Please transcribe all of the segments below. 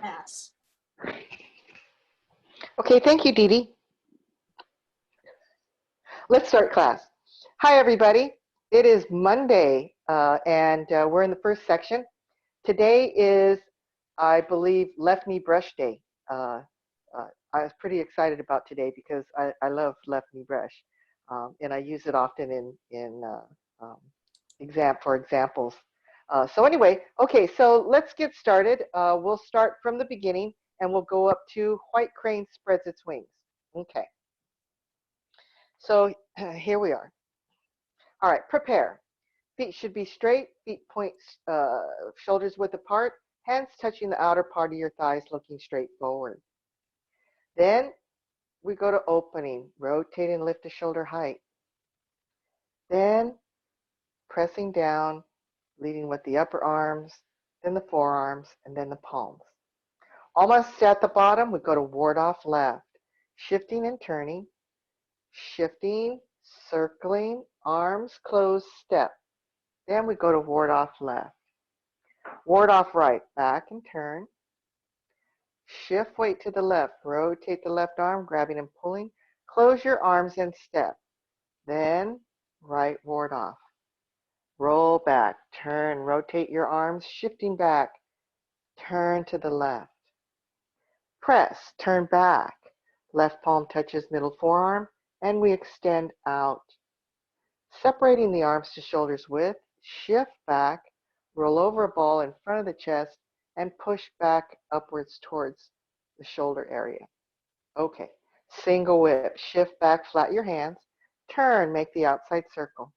pass. Okay, thank you, Dee Dee. Let's start class. Hi, everybody. It is Monday, and we're in the first section. Today is, I believe, Left Knee Brush Day. I was pretty excited about today because I love left knee brush, and I use it often in examples. So anyway, okay, so let's get started. We'll start from the beginning, and we'll go up to White Crane Spreads Its Wings. Okay. So here we are. All right, prepare. Feet should be straight, feet point shoulders width apart, hands touching the outer part of your thighs looking straight forward. Then we go to opening, rotate and lift to shoulder height. Then pressing down, leading with the upper arms, then the forearms, and then the palms. Almost at the bottom, we go to ward off left, shifting and turning, shifting, circling, arms closed, step. Then we go to ward off left. Ward off right, back and turn. Shift weight to the left, rotate the left arm, grabbing and pulling. Close your arms and step. Then right ward off. Roll back, turn, rotate your arms, shifting back. Turn to the left. Press, turn back. Left palm touches middle forearm, and we extend out. Separating the arms to shoulders width, shift back, roll over a ball in front of the chest, and push back upwards towards the shoulder area. Okay, single whip, shift back, flat your hands, turn, make the outside circle.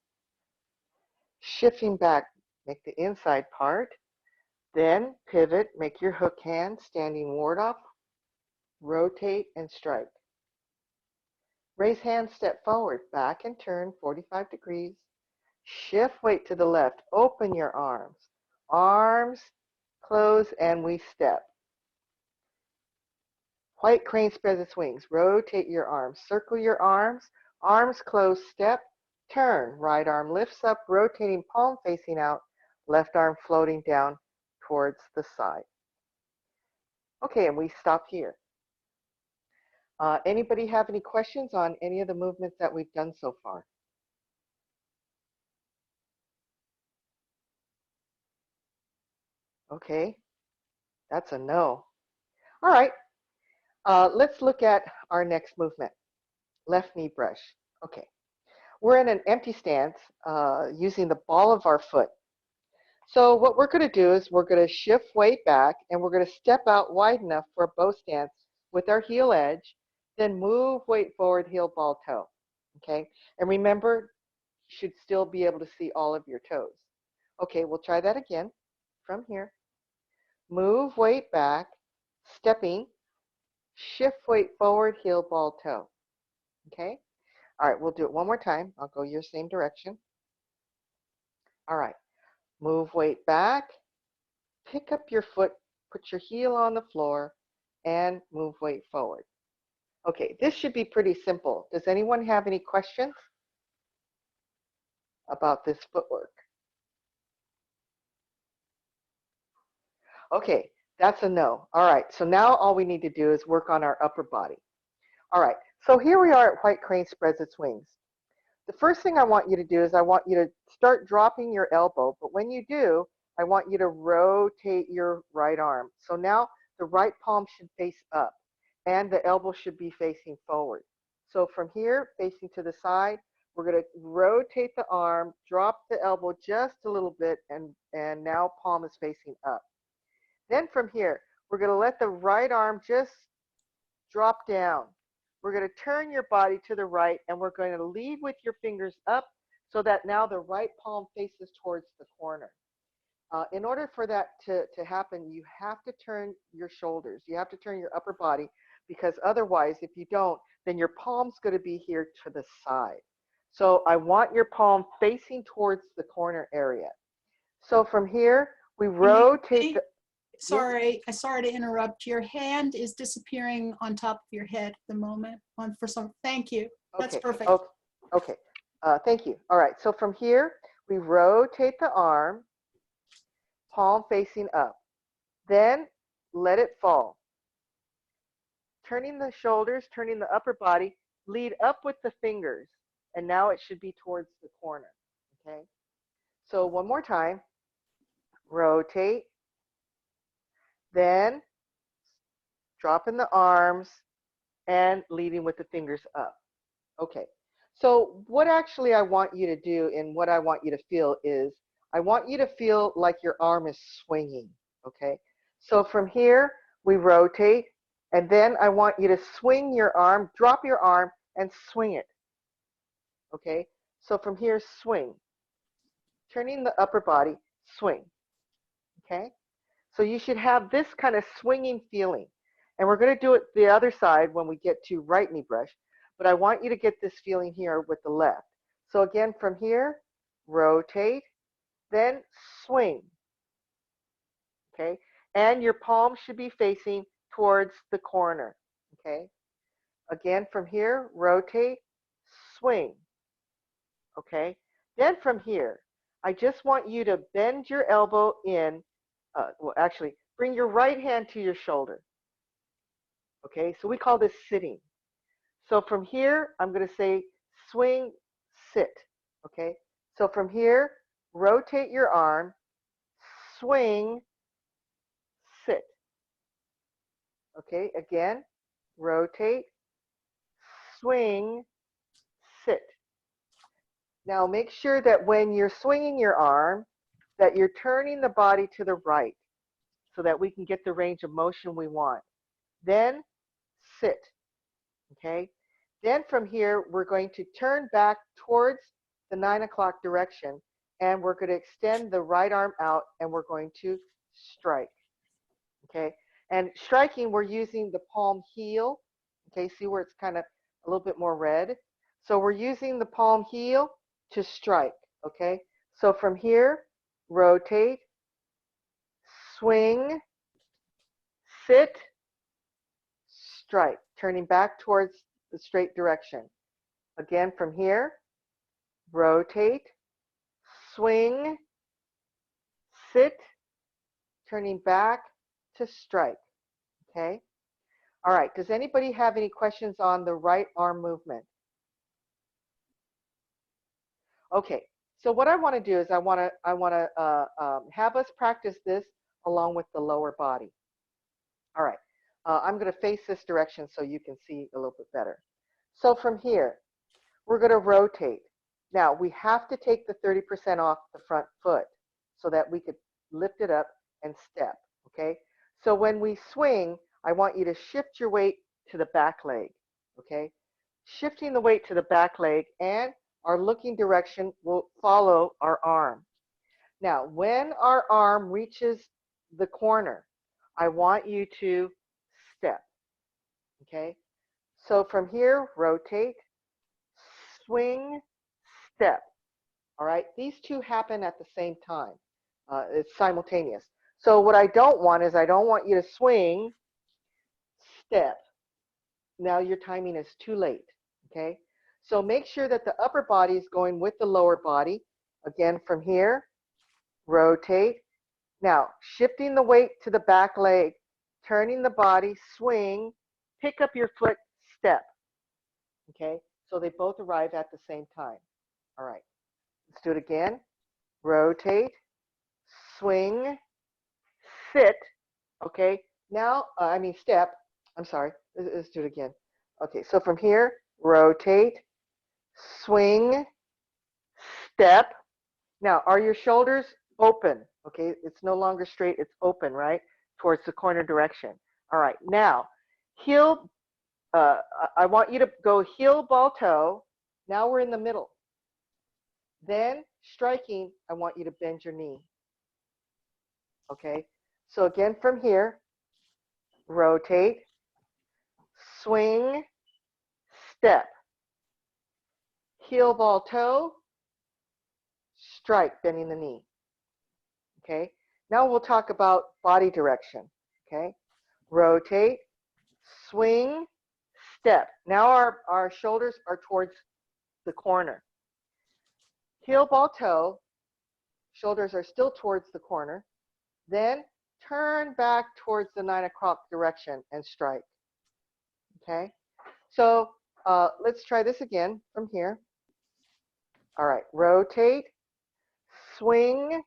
Shifting back, make the inside part, then pivot, make your hook hand, standing ward off, rotate and strike. Raise hand, step forward, back and turn 45 degrees. Shift weight to the left, open your arms. Arms, close, and we step. White crane spreads its wings. Rotate your arms, circle your arms, arms close, step, turn. Right arm lifts up, rotating palm facing out, left arm floating down towards the side. Okay, and we stop here. Anybody have any questions on any of the movements that we've done so far? Okay, that's a no. All right, let's look at our next movement, left knee brush. Okay, we're in an empty stance using the ball of our foot. So what we're going to do is we're going to shift weight back and we're going to step out wide enough for a bow stance with our heel edge, then move weight forward, heel, ball, toe. Okay, and remember, you should still be able to see all of your toes. Okay, we'll try that again from here. Move weight back, stepping, shift weight forward, heel, ball, toe. Okay, all right, we'll do it one more time. I'll go your same direction. All right, move weight back, pick up your foot, put your heel on the floor, and move weight forward. Okay, this should be pretty simple. Does anyone have any questions about this footwork? Okay, that's a no. All right, so now all we need to do is work on our upper body. All right, so here we are at White Crane Spreads Its Wings. The first thing I want you to do is I want you to start dropping your elbow, but when you do, I want you to rotate your right arm. So now the right palm should face up and the elbow should be facing forward. So from here, facing to the side, we're going to rotate the arm, drop the elbow just a little bit, and now palm is facing up. Then from here, we're going to let the right arm just drop down. We're going to turn your body to the right, and we're going to lead with your fingers up so that now the right palm faces towards the corner. In order for that to happen, you have to turn your shoulders. You have to turn your upper body, because otherwise, if you don't, then your palm's going to be here to the side. So I want your palm facing towards the corner area. So from here, we rotate the... Sorry, sorry to interrupt. Your hand is disappearing on top of your head at the moment. Thank you. That's perfect. Okay. Thank you. All right. So from here, we rotate the arm, palm facing up. Then let it fall. Turning the shoulders, turning the upper body, lead up with the fingers, and now it should be towards the corner, okay? So one more time, rotate, then dropping the arms and leading with the fingers up. Okay, so what actually I want you to do and what I want you to feel is I want you to feel like your arm is swinging, okay? So from here, we rotate, and then I want you to swing your arm, drop your arm, and swing it, okay? So from here, swing. Turning the upper body, swing, okay? So you should have this kind of swinging feeling. And we're going to do it the other side when we get to right knee brush. But I want you to get this feeling here with the left. So again, from here, rotate, then swing. Okay? And your palm should be facing towards the corner. Okay? Again, from here, rotate, swing. Okay? Then from here, I just want you to bend your elbow in. Well, actually, bring your right hand to your shoulder. Okay, so we call this sitting. So from here, I'm going to say swing, sit. Okay, so from here, rotate your arm, swing, sit. Okay, again, rotate, swing, sit. Now make sure that when you're swinging your arm, that you're turning the body to the right so that we can get the range of motion we want. Then sit, okay? Then from here, we're going to turn back towards the 9 o'clock direction, and we're going to extend the right arm out, and we're going to strike, okay? And striking, we're using the palm heel, okay? See where it's kind of a little bit more red? So we're using the palm heel to strike, okay? So from here, rotate, swing, sit, strike, turning back towards the straight direction. Again, from here, rotate, swing, sit, turning back to strike, okay? All right, does anybody have any questions on the right arm movement? Okay, so what I want to do is I want to have us practice this along with the lower body. All right, I'm going to face this direction so you can see a little bit better. So from here, we're going to rotate. Now, we have to take the 30% off the front foot so that we could lift it up and step, okay? So when we swing, I want you to shift your weight to the back leg, okay? Shifting the weight to the back leg, and our looking direction will follow our arm. Now, when our arm reaches the corner, I want you to step, okay? So from here, rotate, swing, step. All right, these two happen at the same time. It's simultaneous. So what I don't want is I don't want you to swing, step. Now your timing is too late, okay? So make sure that the upper body is going with the lower body. Again, from here, rotate. Now, shifting the weight to the back leg, turning the body, swing, pick up your foot, step, okay? So they both arrive at the same time. All right, let's do it again. Rotate, swing, sit, okay? Now, step, I'm sorry, let's do it again. Okay, so from here, rotate, swing, step. Now, are your shoulders open? Okay, it's no longer straight, it's open, right? Towards the corner direction. All right, now, heel, I want you to go heel, ball, toe. Now we're in the middle. Then, striking, I want you to bend your knee. Okay, so again from here, rotate, swing, step. Heel, ball, toe, strike, bending the knee. Okay, now we'll talk about body direction. Okay, rotate, swing, step. Now our shoulders are towards the corner. Heel, ball, toe, shoulders are still towards the corner. Then turn back towards the 9 o'clock direction and strike. Okay, so let's try this again from here. All right, rotate, swing,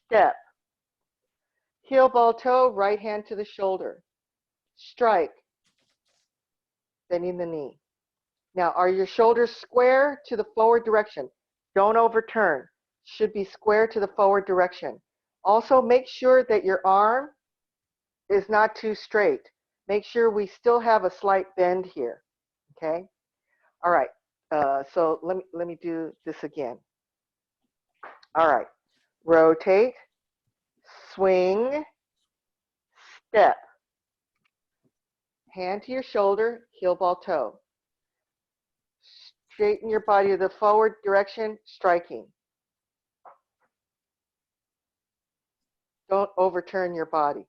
step, heel, ball, toe, right hand to the shoulder, strike, bending the knee. Now, are your shoulders square to the forward direction? Don't overturn. Should be square to the forward direction. Also, make sure that your arm is not too straight. Make sure we still have a slight bend here. Okay? All right. So let me do this again. All right. Rotate, swing, step. Hand to your shoulder, heel, ball, toe. Straighten your body to the forward direction, striking. Don't overturn your body.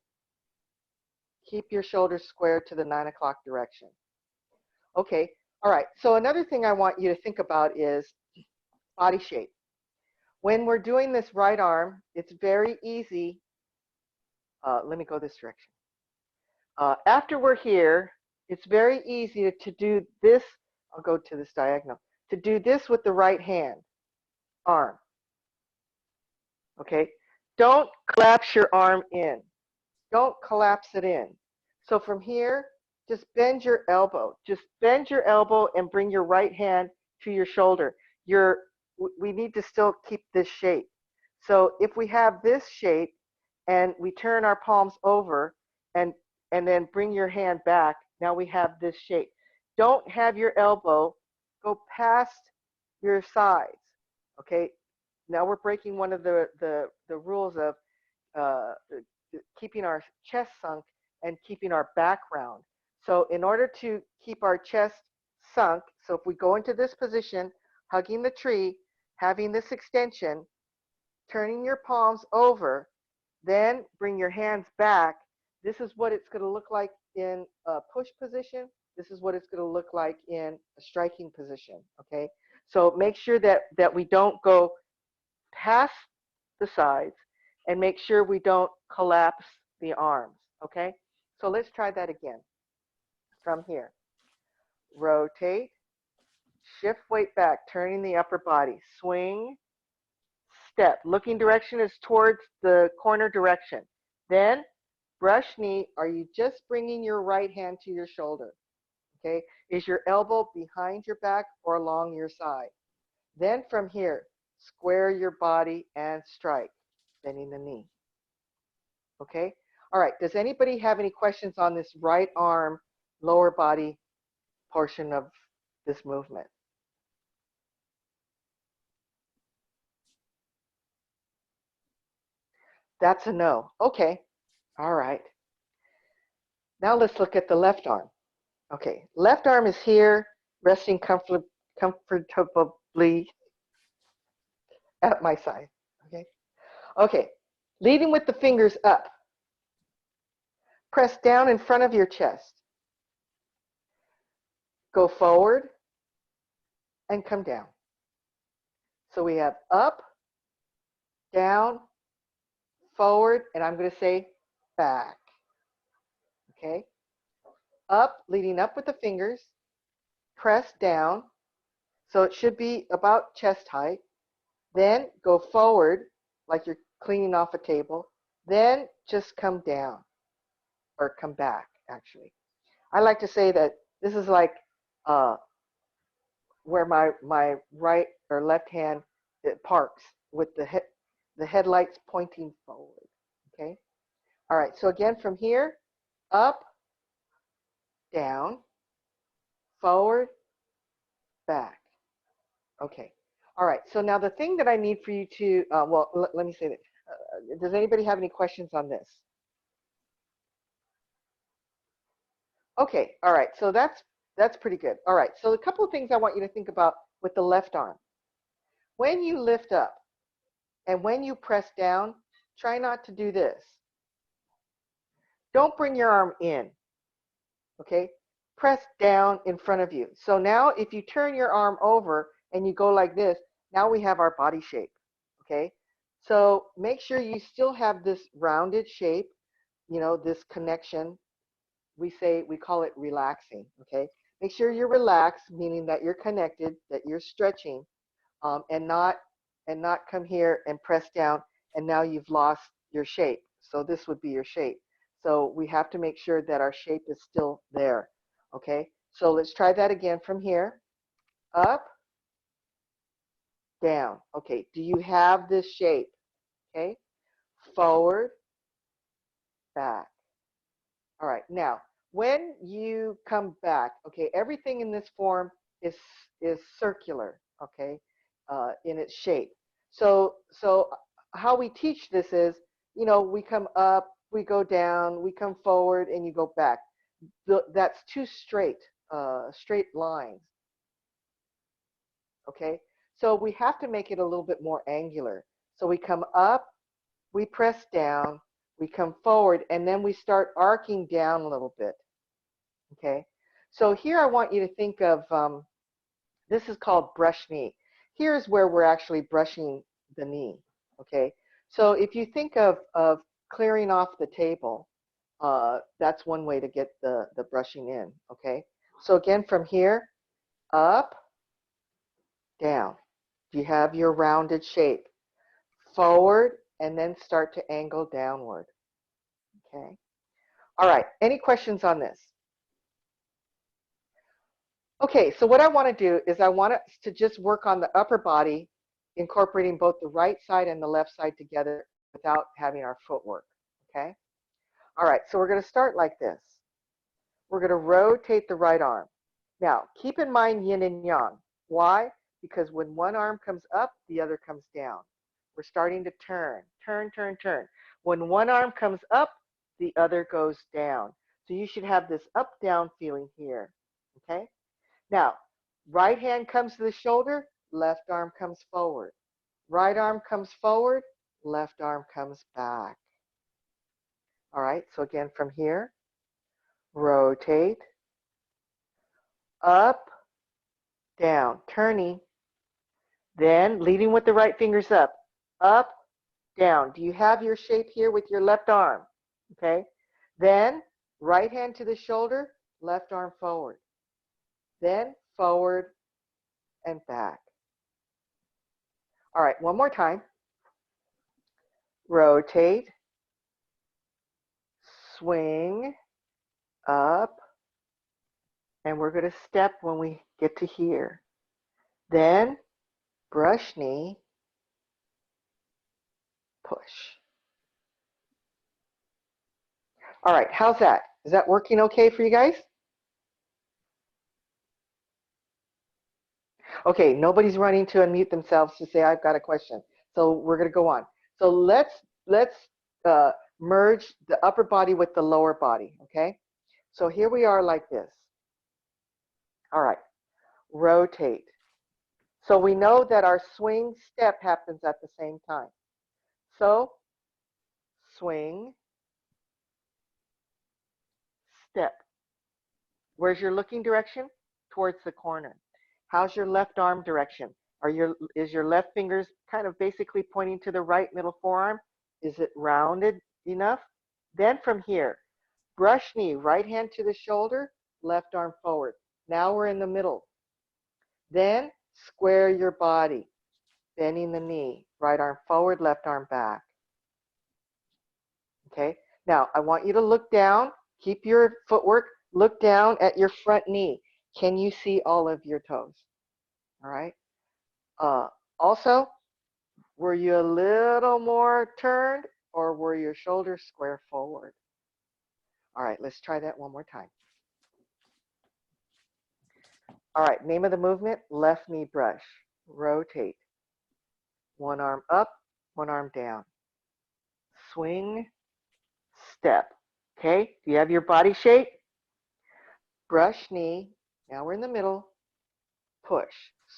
Keep your shoulders square to the 9 o'clock direction. Okay, all right. So another thing I want you to think about is body shape. When we're doing this right arm, it's very easy. Let me go this direction. After we're here, it's very easy to do this. I'll go to this diagonal. To do this with the right hand, arm. Okay? Don't collapse your arm in. Don't collapse it in. So from here, just bend your elbow. Just bend your elbow and bring your right hand to your shoulder. We need to still keep this shape. So if we have this shape and we turn our palms over and then bring your hand back, now we have this shape. Don't have your elbow go past your sides. Okay? Now we're breaking one of the rules of keeping our chest sunk and keeping our back round. So in order to keep our chest sunk, so if we go into this position, hugging the tree, having this extension, turning your palms over, then bring your hands back. This is what it's going to look like in a push position. This is what it's going to look like in a striking position, okay? So make sure that we don't go past the sides and make sure we don't collapse the arms, okay? So let's try that again from here. Rotate, shift weight back, turning the upper body, swing, step. Looking direction is towards the corner direction. Then brush knee. Are you just bringing your right hand to your shoulder? Okay, is your elbow behind your back or along your side? Then from here, square your body and strike, bending the knee. Okay, all right, does anybody have any questions on this right arm, lower body portion of this movement? That's a no. Okay, all right. Now let's look at the left arm. Okay, left arm is here, resting comfortably at my side. Okay, okay. Leading with the fingers up. Press down in front of your chest. Go forward and come down. So we have up, down, forward, and I'm going to say back. Okay, up, leading up with the fingers. Press down. So it should be about chest height. Then go forward like you're cleaning off a table. Then just come down or come back, actually. I like to say that this is like where my right or left hand it parks with the headlights pointing forward. Okay. All right. So again, from here, up, down, forward, back. Okay. All right. So now the thing that I need for you to, well, let me say that. Does anybody have any questions on this? Okay. All right. So that's pretty good. All right. So a couple of things I want you to think about with the left arm. When you lift up and when you press down, try not to do this. Don't bring your arm in. Okay. Press down in front of you. So now if you turn your arm over and you go like this, now we have our body shape. Okay. So make sure you still have this rounded shape, you know, this connection. We call it relaxing, okay? Make sure you're relaxed, meaning that you're connected, that you're stretching, and not come here and press down, and now you've lost your shape. So this would be your shape. So we have to make sure that our shape is still there, okay? So let's try that again from here. Up, down. Okay, do you have this shape? Okay, forward, back. All right, now, when you come back, okay, everything in this form is circular, okay, in its shape. So how we teach this is, you know, we come up, we go down, we come forward, and you go back. That's two straight lines, okay? So we have to make it a little bit more angular. So we come up, we press down, we come forward, and then we start arcing down a little bit, okay? So here I want you to think of, this is called brush knee. Here's where we're actually brushing the knee, okay? So if you think of clearing off the table, that's one way to get the brushing in, okay? So again, from here, up, down. Do you have your rounded shape? Forward, and then start to angle downward. Okay. All right. Any questions on this? Okay. So what I want to do is I want us to just work on the upper body, incorporating both the right side and the left side together without having our footwork. Okay. All right. So we're going to start like this. We're going to rotate the right arm. Now, keep in mind yin and yang. Why? Because when one arm comes up, the other comes down. We're starting to turn, turn, turn, turn. When one arm comes up, the other goes down. So you should have this up-down feeling here, okay? Now, right hand comes to the shoulder, left arm comes forward. Right arm comes forward, left arm comes back. All right, so again from here, rotate, up, down, turning, then leading with the right fingers up, down. Do you have your shape here with your left arm? Okay. Then right hand to the shoulder, left arm forward. Then forward and back. All right, one more time. Rotate, swing, up, and we're going to step when we get to here. Then brush knee, push. All right, how's that? Is that working okay for you guys? Okay, nobody's running to unmute themselves to say, I've got a question. So we're going to go on. So let's merge the upper body with the lower body, okay? So here we are like this. All right, rotate. So we know that our swing step happens at the same time. So swing, step. Where's your looking direction? Towards the corner. How's your left arm direction? Is your left fingers kind of basically pointing to the right middle forearm? Is it rounded enough? Then from here, brush knee, right hand to the shoulder, left arm forward. Now we're in the middle. Then square your body, bending the knee, right arm forward, left arm back. Okay, now I want you to look down, keep your footwork, look down at your front knee. Can you see all of your toes? All right. Also, were you a little more turned or were your shoulders square forward? All right, let's try that one more time. All right, name of the movement, left knee brush. Rotate. One arm up, one arm down. Swing, step. Okay, do you have your body shape? Brush knee. Now we're in the middle. Push.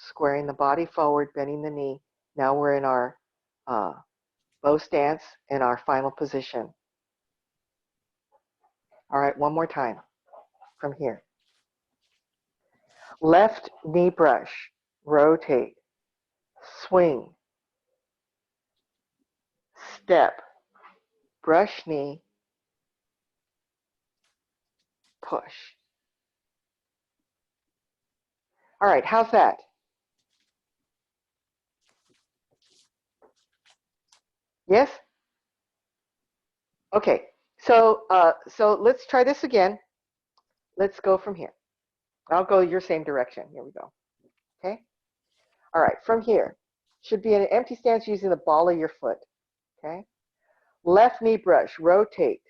Squaring the body forward, bending the knee. Now we're in our bow stance in our final position. All right, one more time from here. Left knee brush, rotate, swing, step, brush knee, push. All right, how's that? Yes? Okay, so let's try this again. Let's go from here. I'll go your same direction. Here we go. Okay? All right, from here. Should be in an empty stance using the ball of your foot. Okay? Left knee brush, rotate.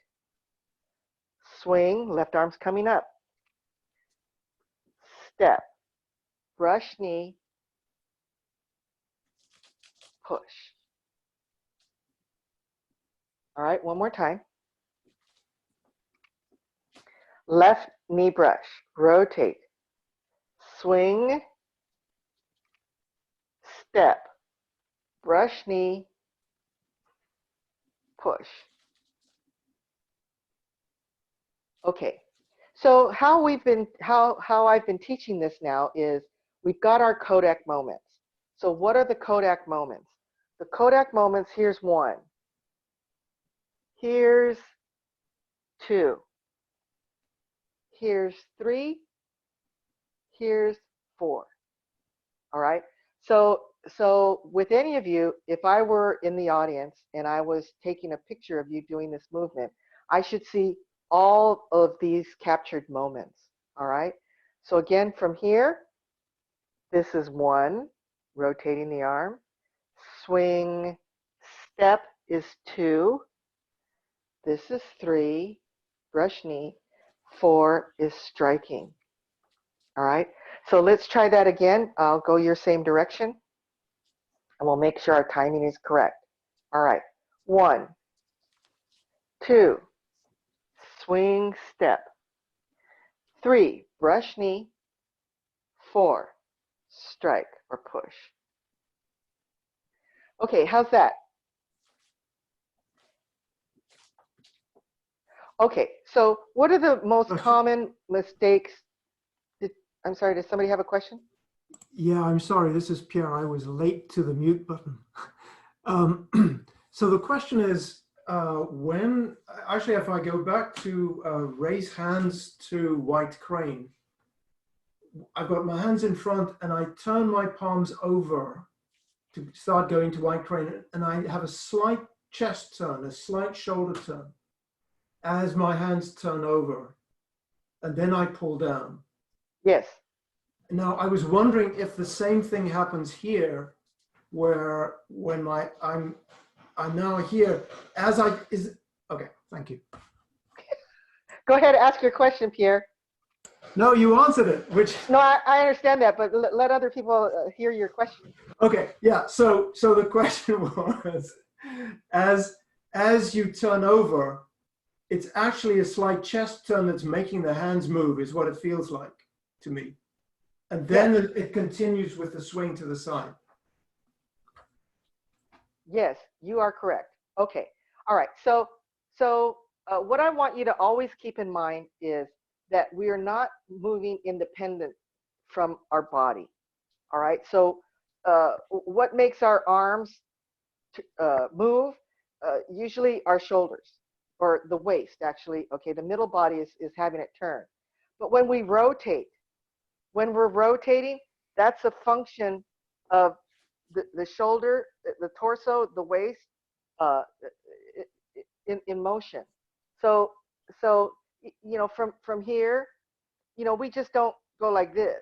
Swing, left arm's coming up. Step, brush knee, push. All right, one more time. Left knee brush, rotate. Swing, step, brush knee, push. Okay, so how I've been teaching this now is we've got our Kodak moments. So what are the Kodak moments? The Kodak moments, here's one. Here's two. Here's three. Here's four. All right. So with any of you, if I were in the audience and I was taking a picture of you doing this movement, I should see all of these captured moments. All right. So again, from here, this is one, rotating the arm. Swing, step is two. This is three, brush knee. Four is striking. All right. So let's try that again. I'll go your same direction, and we'll make sure our timing is correct. All right. 1, 2, swing, step. 3, brush knee. 4, strike or push. Okay, how's that? Okay, so what are the most common mistakes? I'm sorry, does somebody have a question? Yeah, I'm sorry. This is Pierre. I was late to the mute button. So the question is, if I go back to raise hands to white crane, I've got my hands in front and I turn my palms over to start going to white crane, and I have a slight chest turn, a slight shoulder turn as my hands turn over, and then I pull down. Yes. Now, I was wondering if the same thing happens here, where when I'm now here as okay, thank you. Go ahead, ask your question, Pierre. No, you answered it, which. No, I understand that, but let other people hear your question. Okay, yeah, so the question was, as you turn over, it's actually a slight chest turn that's making the hands move, is what it feels like to me. And then yes, it continues with the swing to the side. Yes, you are correct. Okay. All right. So what I want you to always keep in mind is that we are not moving independent from our body. All right. So what makes our arms move? Usually our shoulders or the waist, actually. Okay. The middle body is having it turn. But when we rotate, when we're rotating, that's a function of the shoulder, the torso, the waist, in motion. So you know, from here, you know, we just don't go like this.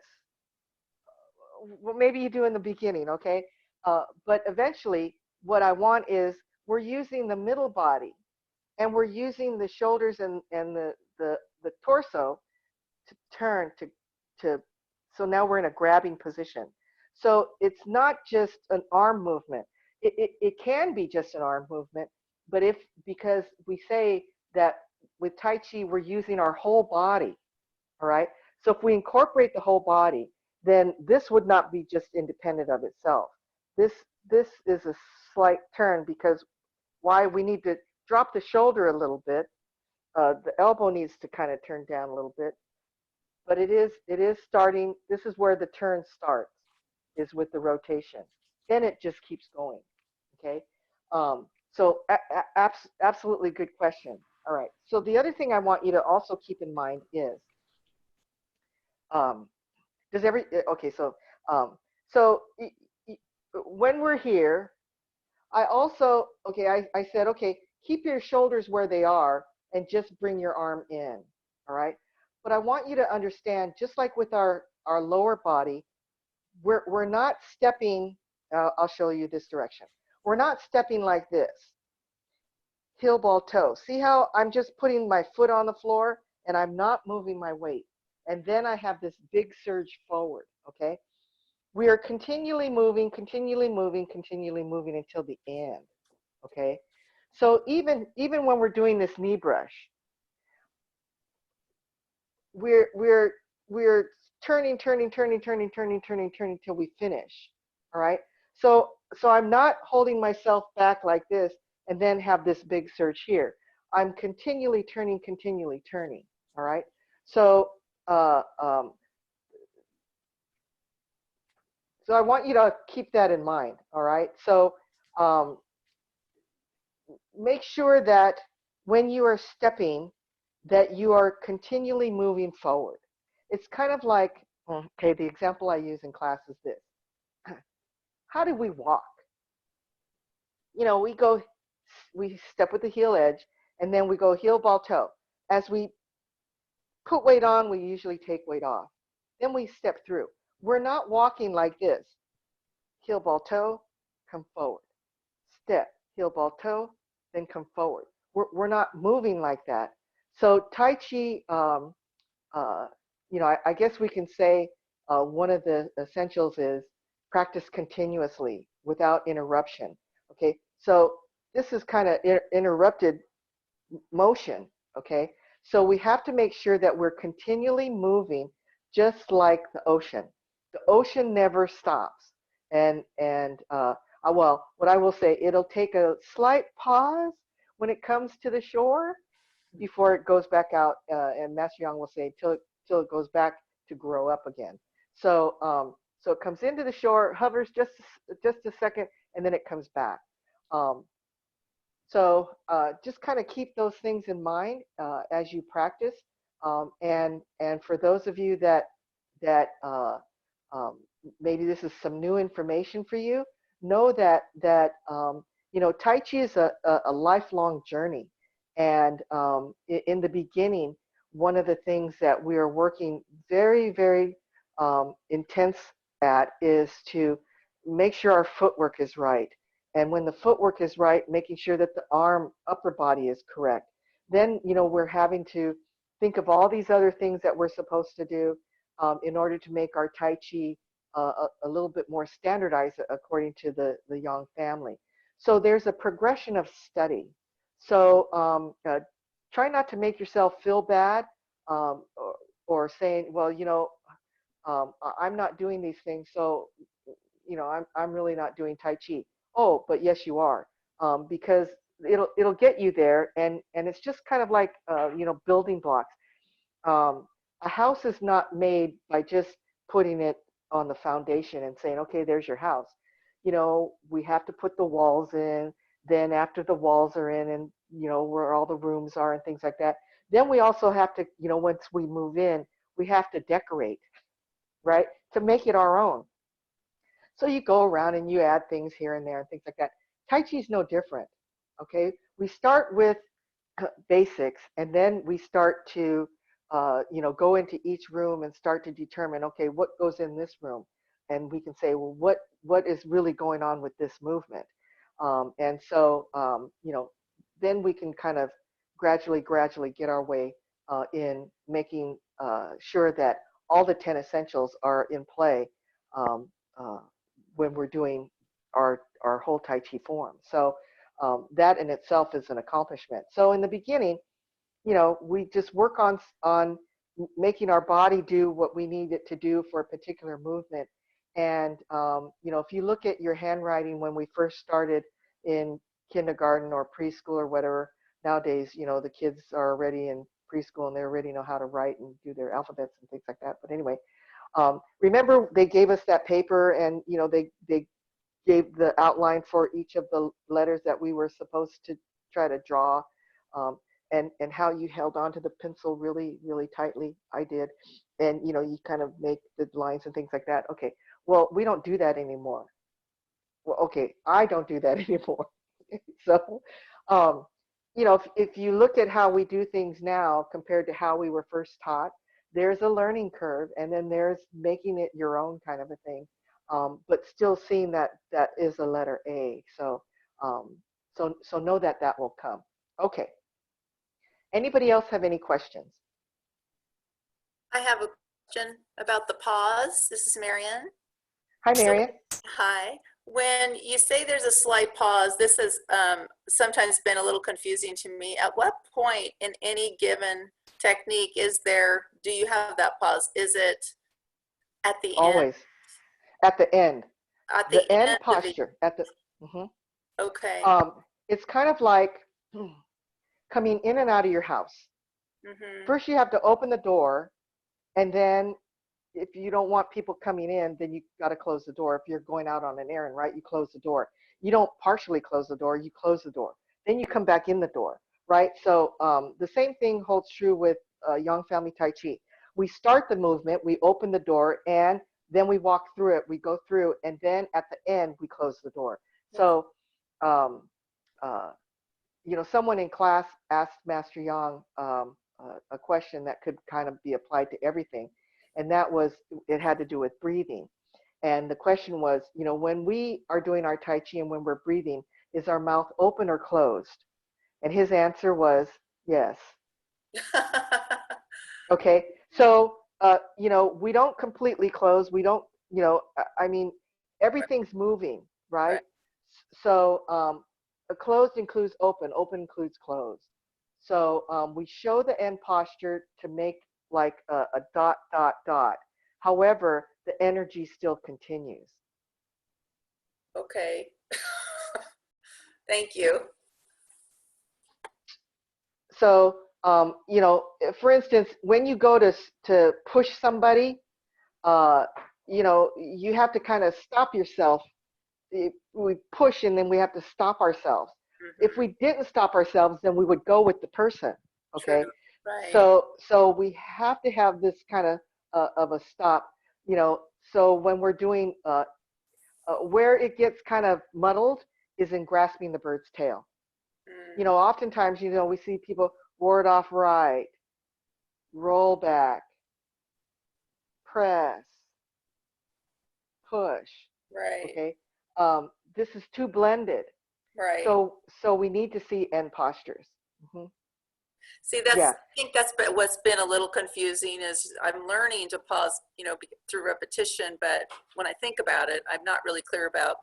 Well, maybe you do in the beginning, okay? But eventually, what I want is we're using the middle body, and we're using the shoulders and the torso to turn to. So now we're in a grabbing position. So it's not just an arm movement. It can be just an arm movement, but because we say that with Tai Chi, we're using our whole body, all right? So if we incorporate the whole body, then this would not be just independent of itself. This is a slight turn, because why? We need to drop the shoulder a little bit. The elbow needs to kind of turn down a little bit. But it is starting, this is where the turn starts, is with the rotation. Then it just keeps going, okay? So absolutely good question. All right. So the other thing I want you to also keep in mind is, um, okay, so, um, so when we're here, I also, okay, I said, okay, keep your shoulders where they are and just bring your arm in, all right? But I want you to understand, just like with our lower body, we're not stepping, I'll show you this direction. We're not stepping like this, heel, ball, toe. See how I'm just putting my foot on the floor and I'm not moving my weight. And then I have this big surge forward, okay? We are continually moving, continually moving, continually moving until the end, okay? So even when we're doing this knee brush, we're turning till we finish, all right? So I'm not holding myself back like this and then have this big surge here. I'm continually turning, all right? So so I want you to keep that in mind, all right? So make sure that when you are stepping, that you are continually moving forward. It's kind of like, okay, the example I use in class is this. How do we walk? You know, we step with the heel edge, and then we go heel, ball, toe. As we put weight on, we usually take weight off. Then we step through. We're not walking like this. Heel, ball, toe, come forward. Step, heel, ball, toe, then come forward. We're not moving like that. So Tai Chi, you know, I guess we can say one of the essentials is practice continuously without interruption. Okay, so this is kind of interrupted motion. Okay, so we have to make sure that we're continually moving, just like the ocean. The ocean never stops. And well, what I will say, it'll take a slight pause when it comes to the shore before it goes back out, and Master Yang will say till it goes back to grow up again. So so it comes into the shore, hovers just a second, and then it comes back. So just kind of keep those things in mind as you practice. And for those of you that maybe this is some new information for you, know that you know, Tai Chi is a lifelong journey. And in the beginning, one of the things that we are working very, very intense at is to make sure our footwork is right. And when the footwork is right, making sure that the arm, upper body is correct. Then, you know, we're having to think of all these other things that we're supposed to do in order to make our Tai Chi a little bit more standardized according to the Yang family. So there's a progression of study. So try not to make yourself feel bad or saying, well, you know, I'm not doing these things, so, you know, I'm really not doing Tai Chi. Oh, but yes, you are, because it'll get you there, and it's just kind of like you know, building blocks. A house is not made by just putting it on the foundation and saying, okay, there's your house. You know, we have to put the walls in. Then after the walls are in, and you know, where all the rooms are and things like that, then we also have to, you know, once we move in, we have to decorate, right, to make it our own. So you go around and you add things here and there and things like that. Tai Chi is no different. Okay, we start with basics, and then we start to you know, go into each room and start to determine, okay, what goes in this room, and we can say, well, what is really going on with this movement, and so you know, then we can kind of gradually get our way in making sure that all the 10 essentials are in play um, when we're doing our whole Tai Chi form. So that in itself is an accomplishment. So in the beginning, you know, we just work on making our body do what we need it to do for a particular movement. And you know, if you look at your handwriting when we first started in kindergarten or preschool or whatever, nowadays, you know, the kids are already in preschool and they already know how to write and do their alphabets and things like that. But anyway, remember they gave us that paper, and you know, they gave the outline for each of the letters that we were supposed to try to draw, and how you held onto the pencil really, really tightly. I did. And, you kind of make the lines and things like that. Okay, well, we don't do that anymore. Well, okay, I don't do that anymore. So, if you look at how we do things now compared to how we were first taught, there's a learning curve, and then there's making it your own kind of a thing, but still seeing that that is a letter A. So know that that will come. Okay. Anybody else have any questions? I have a question about the pause. This is Marianne. Hi, Marian. Hi. When you say there's a slight pause, this has sometimes been a little confusing to me. At what point in any given technique do you have that pause? Is it at the end? Always. At the end. At the end end posture. At the. Okay. It's kind of like coming in and out of your house. First, you have to open the door, and then if you don't want people coming in, then you got to close the door. If you're going out on an errand, right, you close the door. You don't partially close the door, you close the door. Then you come back in the door, right? So the same thing holds true with Yang Family Tai Chi. We start the movement, we open the door, and then we walk through it, we go through, and then at the end, we close the door. So, someone in class asked Master Yang a question that could kind of be applied to everything. And that was, it had to do with breathing. And the question was, when we are doing our Tai Chi and when we're breathing, is our mouth open or closed? And his answer was, yes. Okay, so, we don't completely close. We don't, everything's moving, right? So closed includes open includes closed. So we show the end posture to make like a dot, dot, dot. However, the energy still continues. Okay. Thank you. So, for instance, when you go to push somebody, you have to kind of stop yourself. We push and then we have to stop ourselves. If we didn't stop ourselves, then we would go with the person. Okay. True. Right. So we have to have this kind of a stop, so when we're doing, where it gets kind of muddled is in grasping the bird's tail. Oftentimes, we see people ward off right, roll back, press, push. Right. Okay. This is too blended. Right. So we need to see end postures. See, I think that's what's been a little confusing is I'm learning to pause, through repetition, but when I think about it, I'm not really clear about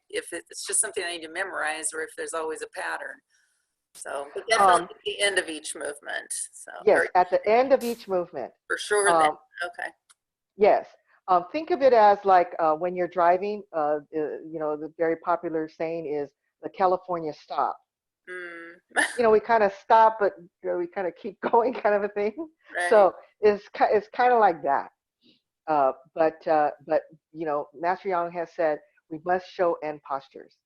if it's just something I need to memorize or if there's always a pattern. So, but definitely at the end of eeach movement. So yes, at the end of each movement. For sure. Okay. Yes. Think of it as like when you're driving, the very popular saying is the California stop. We kind of stop, but we kind of keep going kind of a thing. Right. So it's kind of like that. But Master Yang has said we must show end postures.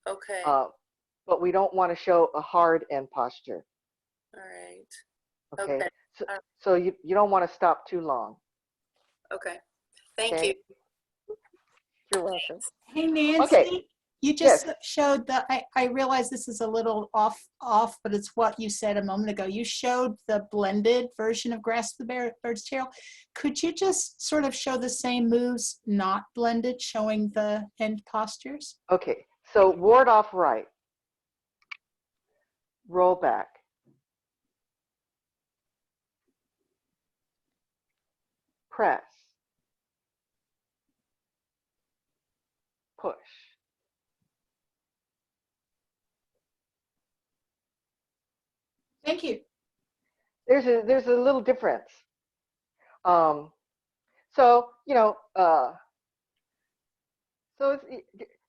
Okay. But we don't want to show a hard end posture. All right. Okay. Okay. So you don't want to stop too long. Okay. Thank Okay. you. You're welcome. Hey, Nancy, Okay. you just showed I realize this is a little off, but it's what you said a moment ago. You showed the blended version of Grasp the Bird's Tail. Could you just sort of show the same moves, not blended, showing the end postures? Okay. So ward off right. Roll back. Press. Push. Thank you. There's a little difference. So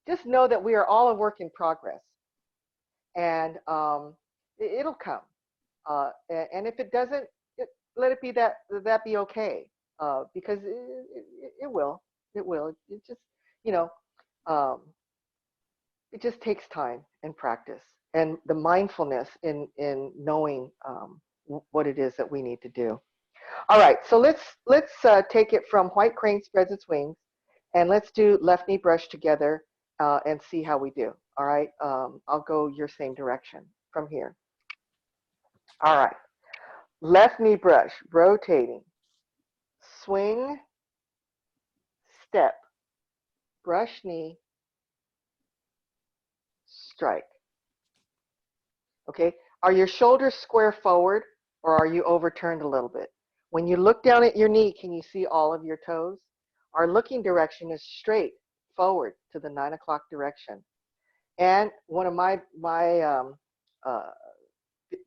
just know that we are all a work in progress, and it'll come. And if it doesn't, let it be that be okay, because it will. It will. It just it just takes time and practice and the mindfulness in knowing what it is that we need to do. All right, so let's take it from white crane spreads its wings, and let's do left knee brush together and see how we do. All right, I'll go your same direction from here. All right, left knee brush, rotating, swing, step, brush knee, strike. Okay, are your shoulders square forward or are you overturned a little bit? When you look down at your knee, can you see all of your toes? Our looking direction is straight forward to the 9 o'clock direction. And one of my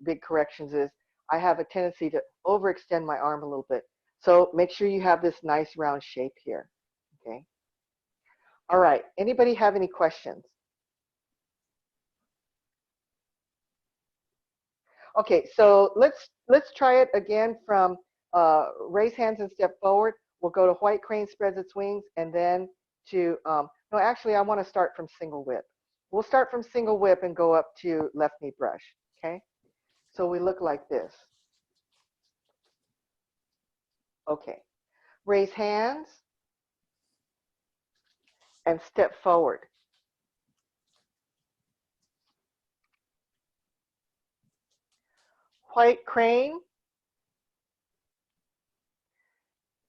big corrections is I have a tendency to overextend my arm a little bit. So make sure you have this nice round shape here. Okay. All right. Anybody have any questions? Okay, so let's try it again from raise hands and step forward. We'll go to white crane spreads its wings, and then to, no, actually I want to start from single whip. We'll start from single whip and go up to left knee brush, okay? So we look like this. Okay, raise hands and step forward. White crane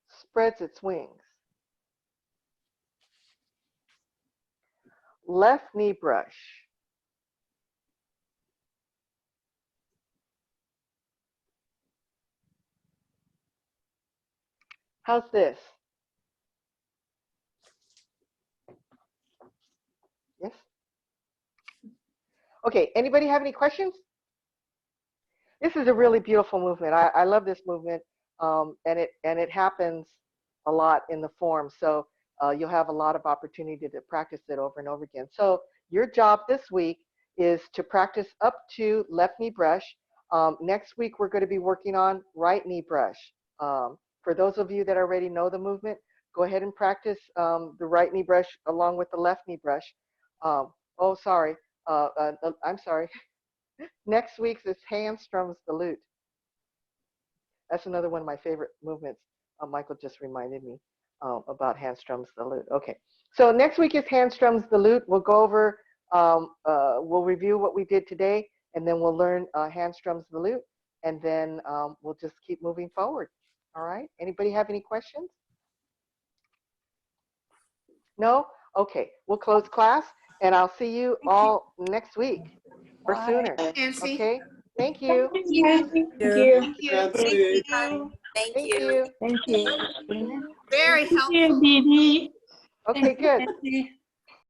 spreads its wings. Left knee brush. How's this? Yes? Okay, anybody have any questions? This is a really beautiful movement. I love this movement, and it happens a lot in the form. So you'll have a lot of opportunity to practice it over and over again. So your job this week is to practice up to left knee brush. Next week we're going to be working on right knee brush. For those of you that already know the movement, go ahead and practice the right knee brush along with the left knee brush. Oh, sorry. I'm sorry. Next week's is Handström's the Lute. That's another one of my favorite movements. Michael just reminded me about Handström's the Lute. Okay, so next week is Handström's the Lute. We'll go over, we'll review what we did today, and then we'll learn Handström's the Lute, and then we'll just keep moving forward. All right, anybody have any questions? No? Okay, we'll close class, and I'll see you all next week or sooner. Nancy. Okay, thank you. Thank you. Thank you. Thank Thank you. you. Thank you. Very helpful. Dee Dee. Okay, good. Thank you.